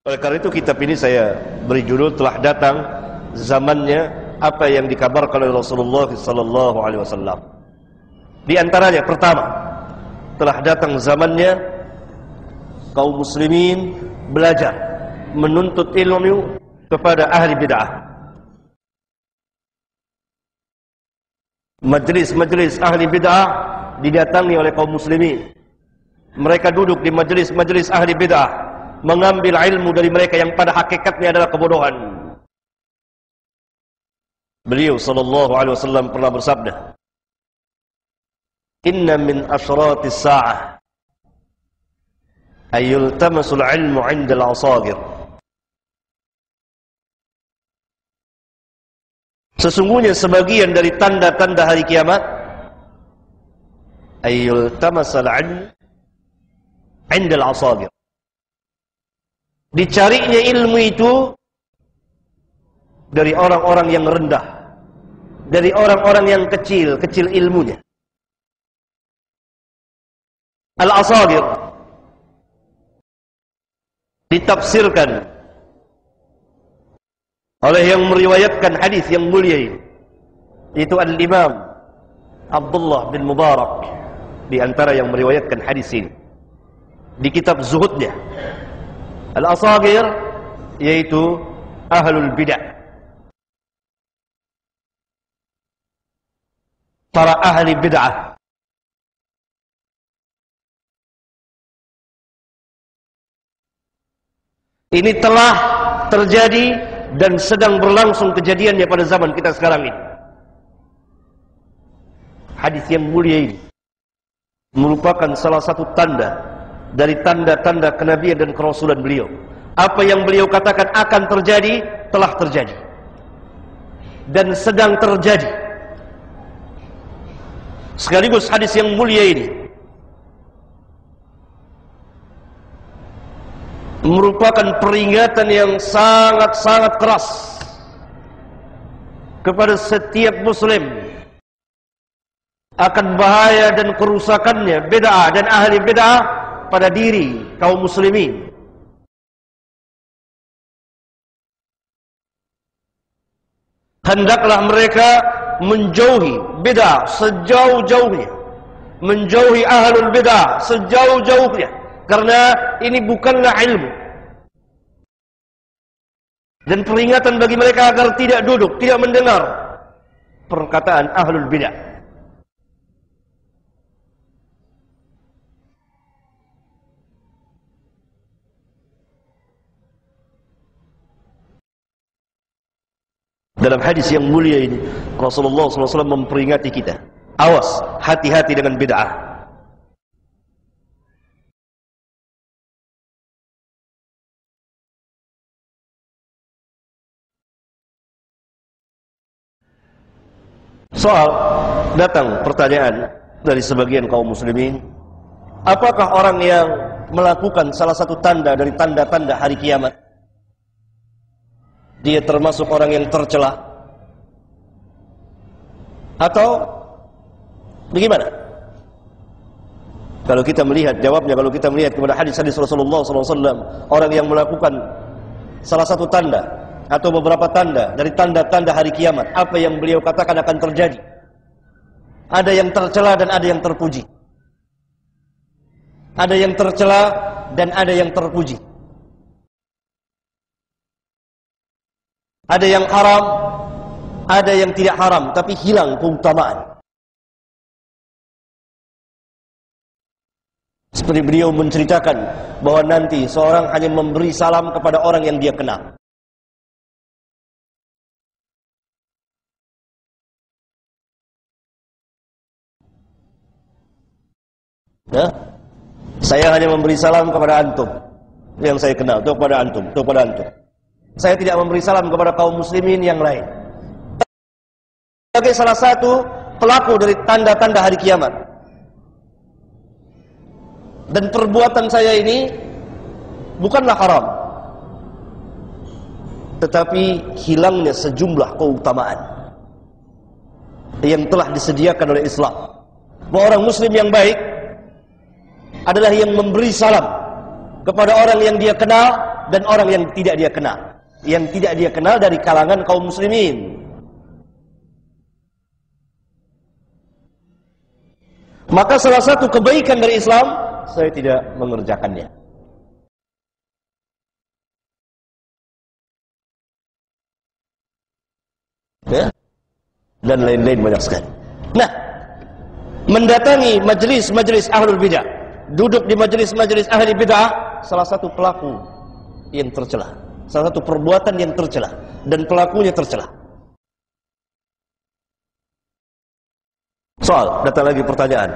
Oleh karena itu kitab ini saya beri judul telah datang zamannya apa yang dikabarkan oleh Rasulullah sallallahu alaihi wasallam. Di antaranya pertama, telah datang zamannya kaum muslimin belajar menuntut ilmu kepada ahli bid'ah. Majlis-majlis ahli bid'ah didatangi oleh kaum muslimin. Mereka duduk di majlis-majlis ahli bid'ah, mengambil ilmu dari mereka yang pada hakikatnya adalah kebodohan. Beliau sallallahu alaihi wasallam pernah bersabda, "Inna min asyratis sa'ah ayyultamasul ilmu 'inda al-asagir." Sesungguhnya sebagian dari tanda-tanda hari kiamat ayyultamasul ilmu 'inda al-asagir. Dicarinya ilmu itu dari orang-orang yang rendah, dari orang-orang yang kecil ilmunya. Al-asagir ditafsirkan oleh yang meriwayatkan hadis yang mulia ini, yaitu Al-Imam Abdullah bin Mubarak, di antara yang meriwayatkan hadis ini di kitab zuhudnya. Al-asagir yaitu ahlul bid'ah, para ahli bid'ah. Ini telah terjadi dan sedang berlangsung kejadiannya pada zaman kita sekarang ini. Hadis yang mulia ini merupakan salah satu tanda dari tanda-tanda kenabian dan kerasulan beliau. Apa yang beliau katakan akan terjadi, telah terjadi dan sedang terjadi. Sekaligus hadis yang mulia ini merupakan peringatan yang sangat-sangat keras kepada setiap muslim akan bahaya dan kerusakannya bid'ah dan ahli bid'ah pada diri kaum muslimin. Hendaklah mereka menjauhi bid'ah sejauh-jauhnya, menjauhi ahlul bid'ah sejauh-jauhnya, karena ini bukanlah ilmu. Dan peringatan bagi mereka agar tidak duduk, tidak mendengar perkataan ahlul bid'ah. Dalam hadis yang mulia ini, Rasulullah SAW memperingati kita, awas, hati-hati dengan bid'ah. Soal datang pertanyaan dari sebagian kaum muslimin, apakah orang yang melakukan salah satu tanda dari tanda-tanda hari kiamat dia termasuk orang yang tercela atau bagaimana? Kalau kita melihat jawabnya, kalau kita melihat kepada hadis-hadis Rasulullah SAW, orang yang melakukan salah satu tanda atau beberapa tanda dari tanda-tanda hari kiamat, apa yang beliau katakan akan terjadi, ada yang tercela dan ada yang terpuji, ada yang tercela dan ada yang terpuji. Ada yang haram, ada yang tidak haram, tapi hilang keutamaan. Seperti beliau menceritakan bahwa nanti seorang hanya memberi salam kepada orang yang dia kenal. Nah, saya hanya memberi salam kepada antum yang saya kenal, itu kepada antum, itu kepada antum. Saya tidak memberi salam kepada kaum muslimin yang lain. Sebagai salah satu pelaku dari tanda-tanda hari kiamat. Dan perbuatan saya ini bukanlah haram, tetapi hilangnya sejumlah keutamaan yang telah disediakan oleh Islam. Bahwa orang muslim yang baik adalah yang memberi salam kepada orang yang dia kenal dan orang yang tidak dia kenal. Yang tidak dia kenal dari kalangan kaum muslimin. Maka salah satu kebaikan dari Islam, saya tidak mengerjakannya. Ya? Dan lain-lain banyak sekali. Nah, mendatangi majelis-majelis ahlul bidah, duduk di majelis-majelis ahli bidah, salah satu pelaku yang tercela, salah satu perbuatan yang tercela, dan pelakunya tercela. Soal, datang lagi pertanyaan,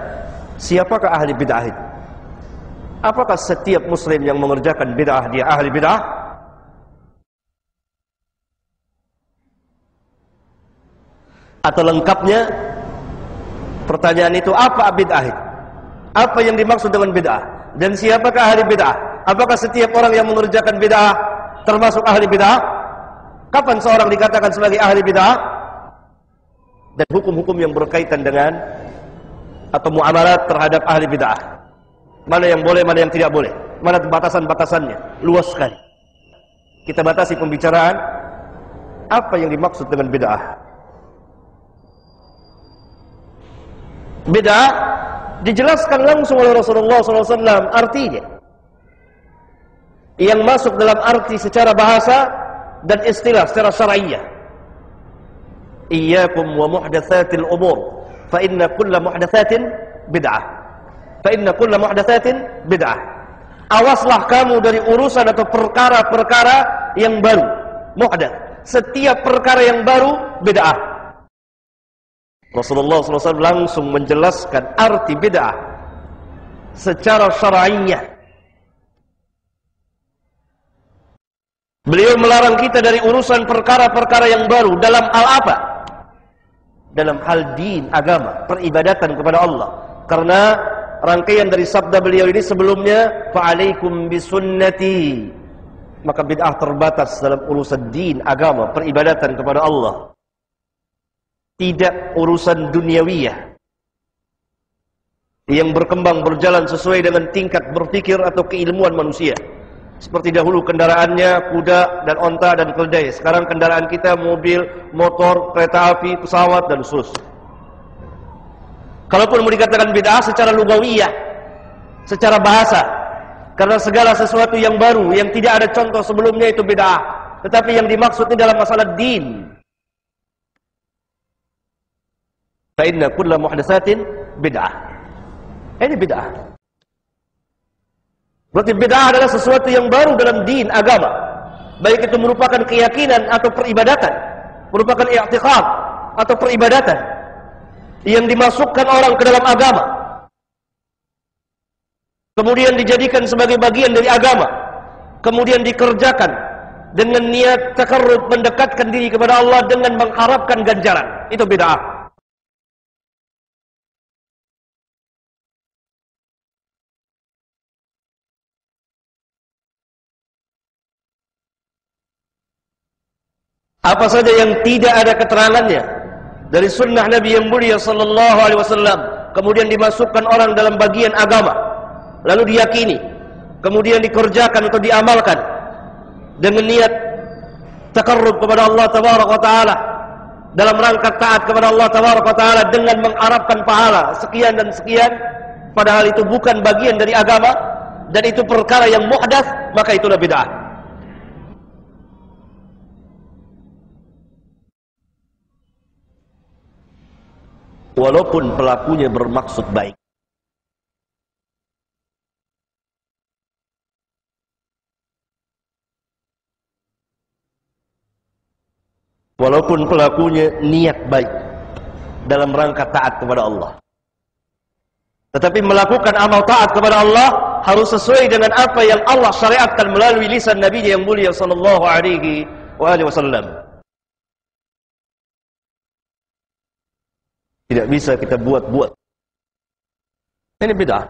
siapakah ahli bid'ah itu? Apakah setiap muslim yang mengerjakan bid'ah dia ahli bid'ah? Atau lengkapnya pertanyaan itu, apa bid'ah itu? Apa yang dimaksud dengan bid'ah? Dan siapakah ahli bid'ah? Apakah setiap orang yang mengerjakan bid'ah termasuk ahli bid'ah? Kapan seorang dikatakan sebagai ahli bid'ah? Dan hukum-hukum yang berkaitan dengan atau muamalat terhadap ahli bid'ah. Mana yang boleh, mana yang tidak boleh. Mana batasan-batasannya. Luas sekali. Kita batasi pembicaraan apa yang dimaksud dengan bid'ah. Bid'ah dijelaskan langsung oleh Rasulullah SAW artinya. Yang masuk dalam arti secara bahasa dan istilah secara syar'iyyah. Iyyakum wa muhdatsatil umur fa inna kulla muhdatsatin bid'ah. Fa inna kulla muhdatsatin bid'ah. Awaslah kamu dari urusan atau perkara-perkara yang baru. Muhdats. Setiap perkara yang baru bid'ah. Rasulullah SAW langsung menjelaskan arti bid'ah secara syar'iyyah. Beliau melarang kita dari urusan perkara-perkara yang baru dalam hal apa? Dalam hal din, agama, peribadatan kepada Allah. Karena rangkaian dari sabda beliau ini sebelumnya, fa'alaikum bisunnati. Maka bid'ah terbatas dalam urusan din, agama, peribadatan kepada Allah. Tidak urusan duniawiyah yang berkembang berjalan sesuai dengan tingkat berpikir atau keilmuan manusia. Seperti dahulu kendaraannya kuda dan onta dan keledai. Sekarang kendaraan kita mobil, motor, kereta api, pesawat dan seterusnya. Kalaupun mau dikatakan bid'ah secara lugawiyah, secara bahasa, karena segala sesuatu yang baru yang tidak ada contoh sebelumnya itu bid'ah. Tetapi yang dimaksud ini dalam masalah din. Fa inna kulla muhdatsatin bid'ah. Ini bid'ah. Berarti bid'ah adalah sesuatu yang baru dalam din, agama. Baik itu merupakan keyakinan atau peribadatan, merupakan i'tiqad atau peribadatan yang dimasukkan orang ke dalam agama, kemudian dijadikan sebagai bagian dari agama, kemudian dikerjakan dengan niat takarrub, mendekatkan diri kepada Allah dengan mengharapkan ganjaran. Itu bid'ah. Apa saja yang tidak ada keterangannya dari sunnah Nabi yang mulia sallallahu alaihi wasallam, kemudian dimasukkan orang dalam bagian agama, lalu diyakini, kemudian dikerjakan atau diamalkan dengan niat takarrub kepada Allah tabaraka wa taala, dalam rangka taat kepada Allah tabaraka wa taala dengan mengharapkan pahala sekian dan sekian, padahal itu bukan bagian dari agama dan itu perkara yang muhdats, maka itulah bid'ah. Walaupun pelakunya bermaksud baik. Walaupun pelakunya niat baik dalam rangka taat kepada Allah. Tetapi melakukan amal taat kepada Allah harus sesuai dengan apa yang Allah syariatkan melalui lisan Nabi yang mulia sallallahu alaihi wasallam. Tidak bisa kita buat-buat. Ini bid'ah.